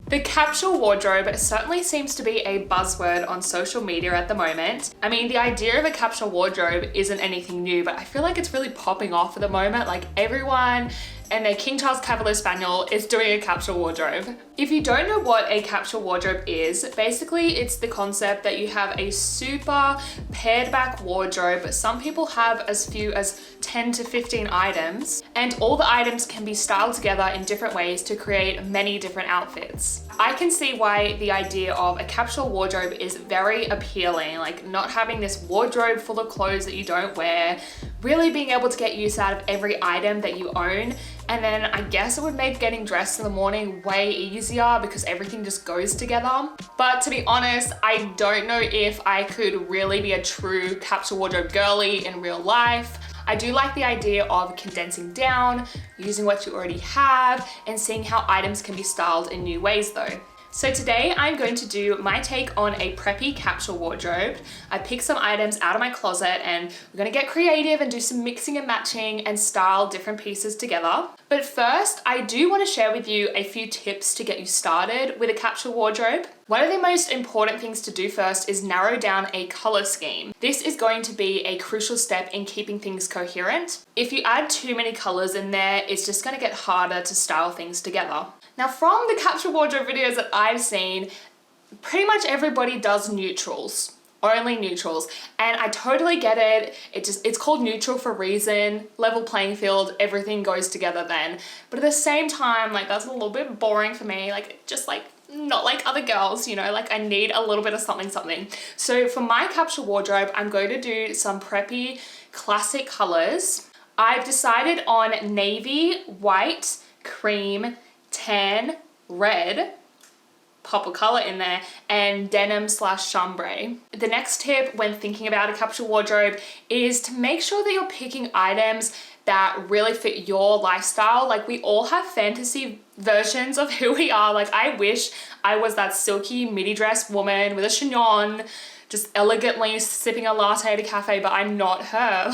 The capsule wardrobe certainly seems to be a buzzword on social media at the moment. I mean, the idea of a capsule wardrobe isn't anything new, but I feel like it's really popping off at the moment. Like everyone and their King Charles Cavalier Spaniel is doing a capsule wardrobe. If you don't know what a capsule wardrobe is, basically it's the concept that you have a super pared back wardrobe. Some people have as few as 10 to 15 items, and all the items can be styled together in different ways to create many different outfits. I can see why the idea of a capsule wardrobe is very appealing, like not having this wardrobe full of clothes that you don't wear, really being able to get use out of every item that you own. And then I guess it would make getting dressed in the morning way easier because everything just goes together. But to be honest, I don't know if I could really be a true capsule wardrobe girly in real life. I do like the idea of condensing down, using what you already have, and seeing how items can be styled in new ways though. So today I'm going to do my take on a preppy capsule wardrobe. I picked some items out of my closet and we're gonna get creative and do some mixing and matching and style different pieces together. But first, I do want to share with you a few tips to get you started with a capsule wardrobe. One of the most important things to do first is narrow down a color scheme. This is going to be a crucial step in keeping things coherent. If you add too many colors in there, it's just gonna get harder to style things together. Now, from the capsule wardrobe videos that I've seen, pretty much everybody does neutrals, only neutrals. And I totally get it. It's called neutral for a reason, level playing field, everything goes together then. But at the same time, like that's a little bit boring for me, like just like not like other girls, you know, like I need a little bit of something. So for my capsule wardrobe, I'm going to do some preppy classic colors. I've decided on navy, white, cream, tan, red, pop a color in there, and denim / chambray. The next tip when thinking about a capsule wardrobe is to make sure that you're picking items that really fit your lifestyle. Like we all have fantasy versions of who we are. Like I wish I was that silky midi dress woman with a chignon, just elegantly sipping a latte at a cafe, but I'm not her.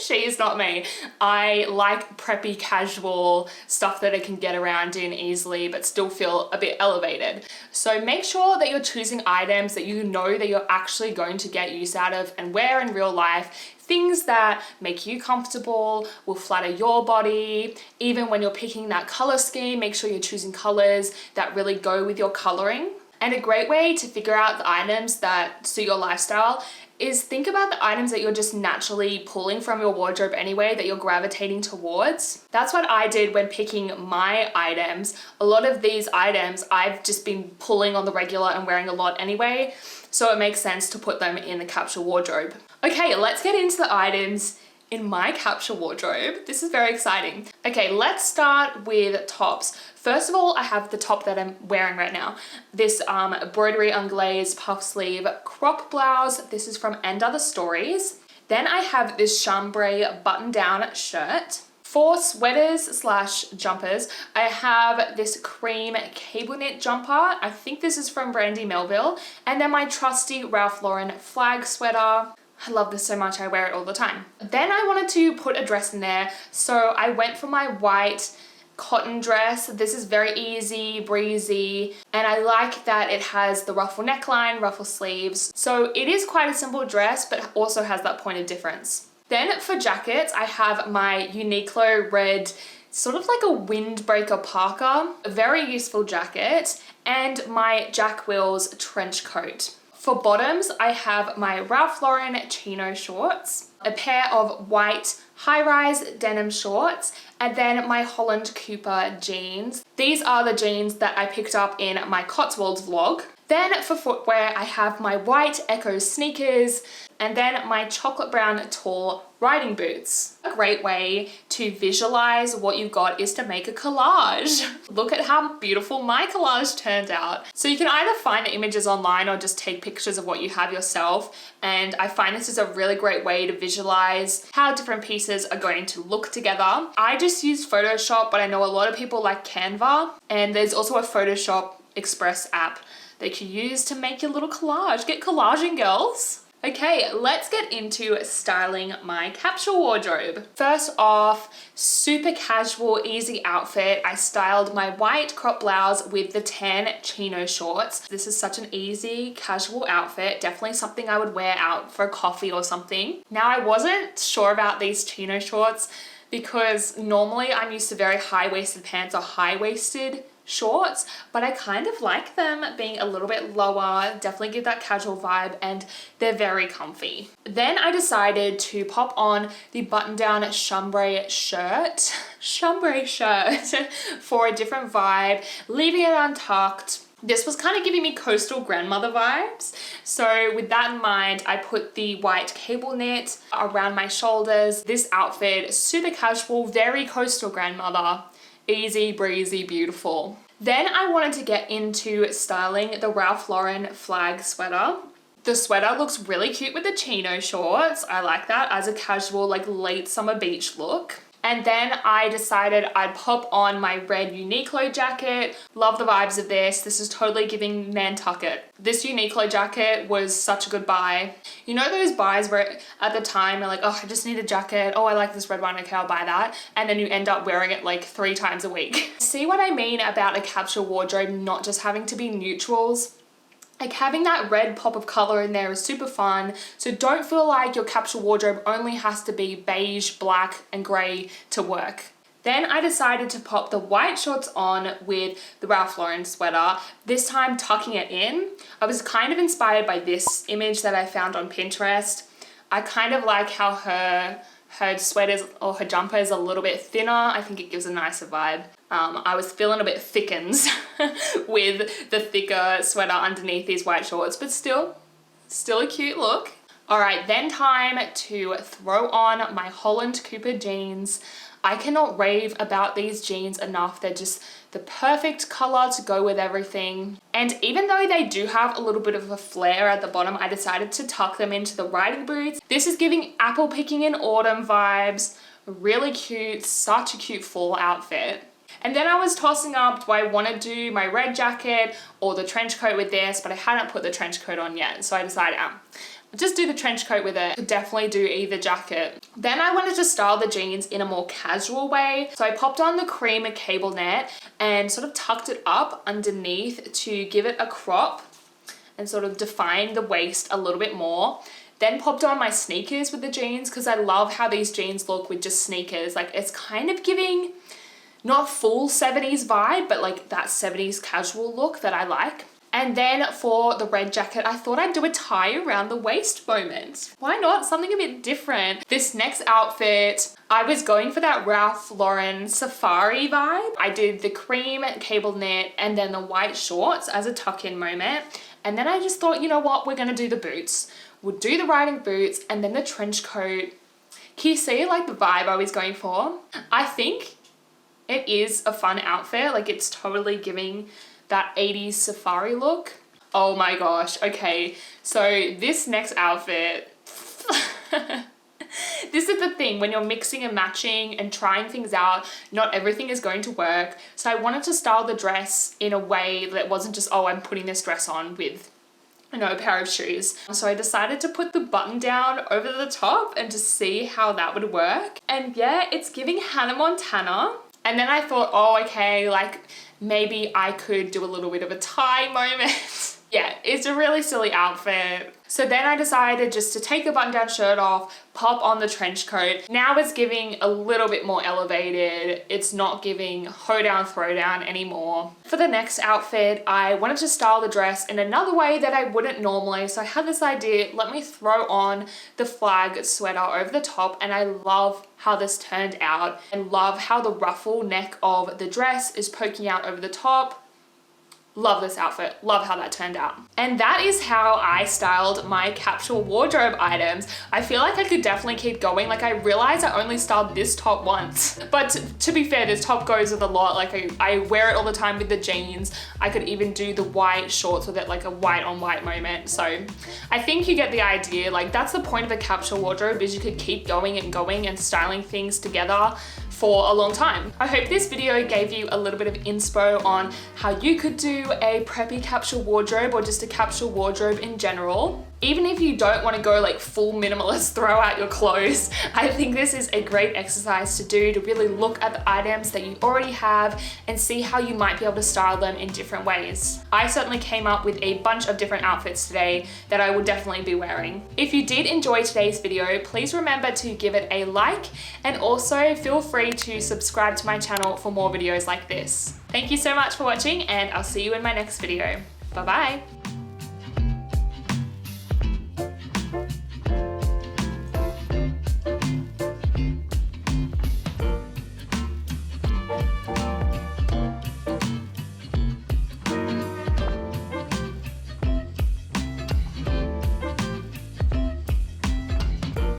She is not me. I like preppy casual stuff that I can get around in easily but still feel a bit elevated. So make sure that you're choosing items that you know that you're actually going to get use out of and wear in real life. Things that make you comfortable, will flatter your body. Even when you're picking that color scheme, make sure you're choosing colors that really go with your coloring. And a great way to figure out the items that suit your lifestyle is think about the items that you're just naturally pulling from your wardrobe anyway, that you're gravitating towards. That's what I did when picking my items. A lot of these items I've just been pulling on the regular and wearing a lot anyway, so it makes sense to put them in the capsule wardrobe. Okay, let's get into the items in my capsule wardrobe. This is very exciting. Okay, let's start with tops. First of all, I have the top that I'm wearing right now. This broderie unglazed puff sleeve crop blouse. This is from And Other Stories. Then I have this chambray button down shirt. For sweaters / jumpers, I have this cream cable knit jumper. I think this is from Brandy Melville. And then my trusty Ralph Lauren flag sweater. I love this so much, I wear it all the time. Then I wanted to put a dress in there, so I went for my white cotton dress. This is very easy, breezy, and I like that it has the ruffle neckline, ruffle sleeves. So it is quite a simple dress, but also has that point of difference. Then for jackets, I have my Uniqlo red, sort of like a windbreaker parka, a very useful jacket, and my Jack Wills trench coat. For bottoms, I have my Ralph Lauren chino shorts, a pair of white high-rise denim shorts, and then my Holland Cooper jeans. These are the jeans that I picked up in my Cotswolds vlog. Then for footwear, I have my white Ecco sneakers, and then my chocolate brown tall riding boots. A great way to visualize what you've got is to make a collage. Look at how beautiful my collage turned out. So you can either find the images online or just take pictures of what you have yourself. And I find this is a really great way to visualize how different pieces are going to look together. I just used Photoshop, but I know a lot of people like Canva, and there's also a Photoshop Express app that you use to make your little collage. Get collaging, girls. Okay, let's get into styling my capsule wardrobe. First off, super casual, easy outfit. I styled my white crop blouse with the tan chino shorts. This is such an easy, casual outfit. Definitely something I would wear out for a coffee or something. Now, I wasn't sure about these chino shorts because normally I'm used to very high-waisted pants or high-waisted shorts, but I kind of like them being a little bit lower, definitely give that casual vibe, and they're very comfy. Then I decided to pop on the button-down chambray shirt for a different vibe, leaving it untucked. This was kind of giving me coastal grandmother vibes. So with that in mind, I put the white cable knit around my shoulders. This outfit, super casual, very coastal grandmother. Easy breezy, beautiful. Then I wanted to get into styling the Ralph Lauren flag sweater. The sweater looks really cute with the chino shorts. I like that as a casual, like late summer beach look. And then I decided I'd pop on my red Uniqlo jacket. Love the vibes of this. This is totally giving Nantucket. This Uniqlo jacket was such a good buy. You know those buys where at the time you're like, oh, I just need a jacket. Oh, I like this red one. Okay, I'll buy that. And then you end up wearing it like 3 times a week. See what I mean about a capsule wardrobe not just having to be neutrals? Like having that red pop of color in there is super fun. So don't feel like your capsule wardrobe only has to be beige, black, and gray to work. Then I decided to pop the white shorts on with the Ralph Lauren sweater, this time tucking it in. I was kind of inspired by this image that I found on Pinterest. I kind of like how her sweaters or her jumper is a little bit thinner. I think it gives a nicer vibe. I was feeling a bit thickens with the thicker sweater underneath these white shorts, but still a cute look. All right, then time to throw on my Holland Cooper jeans. I cannot rave about these jeans enough. They're just the perfect color to go with everything. And even though they do have a little bit of a flare at the bottom, I decided to tuck them into the riding boots. This is giving apple picking in autumn vibes. Really cute, such a cute fall outfit. And then I was tossing up, do I want to do my red jacket or the trench coat with this, but I hadn't put the trench coat on yet. So I decided, just do the trench coat with it. Could definitely do either jacket. Then I wanted to style the jeans in a more casual way. So I popped on the cream cable net and sort of tucked it up underneath to give it a crop and sort of define the waist a little bit more. Then popped on my sneakers with the jeans because I love how these jeans look with just sneakers. Like it's kind of giving not full 70s vibe, but like that 70s casual look that I like. And then for the red jacket, I thought I'd do a tie around the waist moment. Why not? Something a bit different. This next outfit, I was going for that Ralph Lauren safari vibe. I did the cream cable knit and then the white shorts as a tuck-in moment. And then I just thought, you know what? We're gonna do the boots. We'll do the riding boots and then the trench coat. Can you see like the vibe I was going for? I think it is a fun outfit. Like it's totally giving that 80s safari look. Oh my gosh. Okay. So this next outfit, this is the thing when you're mixing and matching and trying things out, not everything is going to work. So I wanted to style the dress in a way that wasn't just, oh, I'm putting this dress on with a pair of shoes. So I decided to put the button down over the top and to see how that would work. And yeah, it's giving Hannah Montana. And then I thought, oh, okay, like maybe I could do a little bit of a tie moment. Yeah, it's a really silly outfit. So then I decided just to take the button-down shirt off, pop on the trench coat. Now it's giving a little bit more elevated. It's not giving hoedown, throwdown anymore. For the next outfit, I wanted to style the dress in another way that I wouldn't normally. So I had this idea, let me throw on the flag sweater over the top, and I love how this turned out and love how the ruffle neck of the dress is poking out over the top. Love this outfit. Love how that turned out. And that is how I styled my capsule wardrobe items. I feel like I could definitely keep going. Like I realized I only styled this top once. But to be fair, this top goes with a lot. Like I wear it all the time with the jeans. I could even do the white shorts with it, like a white on white moment. So I think you get the idea. Like that's the point of a capsule wardrobe, is you could keep going and styling things together for a long time. I hope this video gave you a little bit of inspo on how you could do a preppy capsule wardrobe or just a capsule wardrobe in general. Even if you don't want to go like full minimalist, throw out your clothes, I think this is a great exercise to do, to really look at the items that you already have and see how you might be able to style them in different ways. I certainly came up with a bunch of different outfits today that I will definitely be wearing. If you did enjoy today's video, please remember to give it a like, and also feel free to subscribe to my channel for more videos like this. Thank you so much for watching, and I'll see you in my next video. Bye bye.